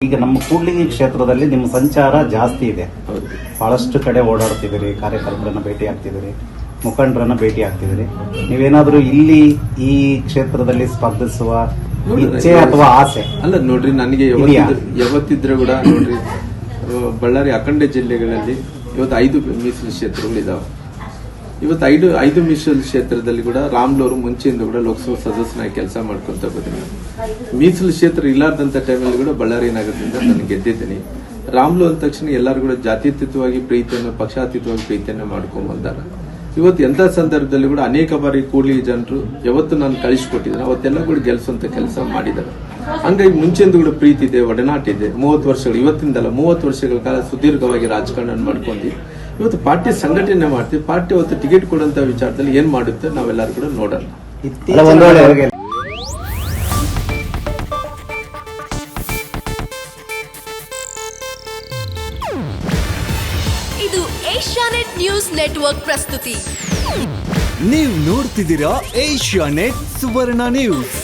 ಈಗ ನಮ್ಮ ಕೂಡ್ಲಿಗಿ ಕ್ಷೇತ್ರದಲ್ಲಿ ನಿಮ್ಮ ಸಂಚಾರ ಜಾಸ್ತಿ ಇದೆ. ಹೌದು. ಬಹಳಷ್ಟು ಕಡೆ ಓಡಾಡ್ತಿದ್ದೀರಿ, ಕಾರ್ಯಕರ್ತರನ್ನ ಭೇಟಿ ಆಗ್ತಿದ್ದೀರಿ, ಮುಖಂಡರನ್ನ ಭೇಟಿ ಆಗ್ತಿದ್ದೀರಿ. ನೀವೇನಾದ್ರೂ ಇಲ್ಲಿ ಈ ಕ್ಷೇತ್ರದಲ್ಲಿ ಸ್ಪರ್ಧಿಸುವ ಇಚ್ಛೆ ಅಥವಾ ಆಸೆ? ಅಲ್ಲ ನೋಡ್ರಿ, ನನಗೆ ಯಾವತ್ತಿದ್ರೆ ಕೂಡ ನೋಡ್ರಿ, ಬಳ್ಳಾರಿ ಅಖಂಡ ಜಿಲ್ಲೆಗಳಲ್ಲಿ ಇವತ್ತು 5 ಮೀಸಲು ಕ್ಷೇತ್ರಗಳಿದಾವೆ. ಇವತ್ತು ಐದು ಮೀಸಲು ಕ್ಷೇತ್ರದಲ್ಲಿ ಕೂಡ ರಾಮ್ಲೂರು ಮುಂಚೆಯಿಂದ ಕೂಡ ಲೋಕಸಭಾ ಸದಸ್ಯನಾಗಿ ಕೆಲಸ ಮಾಡ್ಕೊಂತ ಹೋಗೋದಿಲ್ಲ. ಮೀಸಲು ಕ್ಷೇತ್ರ ಇಲ್ಲಾರ್ದಂತ ಟೈಮಲ್ಲಿ ಕೂಡ ಬಳ್ಳಾರಿ ನಗರದಿಂದ ನಾನು ಗೆದ್ದಿದ್ದೀನಿ. ರಾಮ್ಲು ಅಂದ ತಕ್ಷಣ ಎಲ್ಲರೂ ಕೂಡ ಜಾತ್ಯತೀತವಾಗಿ ಪ್ರೀತಿಯನ್ನು, ಪಕ್ಷಾತೀತವಾಗಿ ಪ್ರೀತಿಯನ್ನು ಮಾಡ್ಕೊಂಡ್ ಬಂದಾರ. ಇವತ್ತು ಎಂತ ಸಂದರ್ಭದಲ್ಲಿ ಕೂಡ ಅನೇಕ ಬಾರಿ ಕೂಡ್ಲಿ ಜನರು ಯಾವತ್ತು ನಾನು ಕಳಿಸಿಕೊಟ್ಟಿದ್ದೇನೆ, ಅವತ್ತೆಲ್ಲ ಕೂಡ ಗೆಲ್ಸುವಂತ ಕೆಲಸ ಮಾಡಿದ್ದಾರೆ. ಹಂಗಾಗಿ ಮುಂಚೆಂದು ಕೂಡ ಪ್ರೀತಿ ಇದೆ, ಒಡನಾಟ ಇದೆ. 30 ವರ್ಷಗಳು, ಇವತ್ತಿಂದಲ್ಲ 30 ವರ್ಷಗಳ ಕಾಲ ಸುದೀರ್ಘವಾಗಿ ರಾಜಕಾರಣ ಮಾಡ್ಕೊಂಡು ಇವತ್ತು ಪಾರ್ಟಿ ಸಂಘಟನೆ ಮಾಡ್ತೀವಿ. ಪಾರ್ಟಿ ಅವತ್ತು ಟಿಕೆಟ್ ಕೊಡುವಂತ ವಿಚಾರದಲ್ಲಿ ಏನ್ ಮಾಡುತ್ತೆ ನಾವೆಲ್ಲರೂ ಕೂಡ ನೋಡೋಣ. ಇದು ಏಷ್ಯಾನೆಟ್ ನ್ಯೂಸ್ ನೆಟ್ವರ್ಕ್ ಪ್ರಸ್ತುತಿ. ನೀವು ನೋಡ್ತಿದ್ದೀರಾ ಏಷ್ಯಾನೆಟ್ ಸುವರ್ಣ ನ್ಯೂಸ್.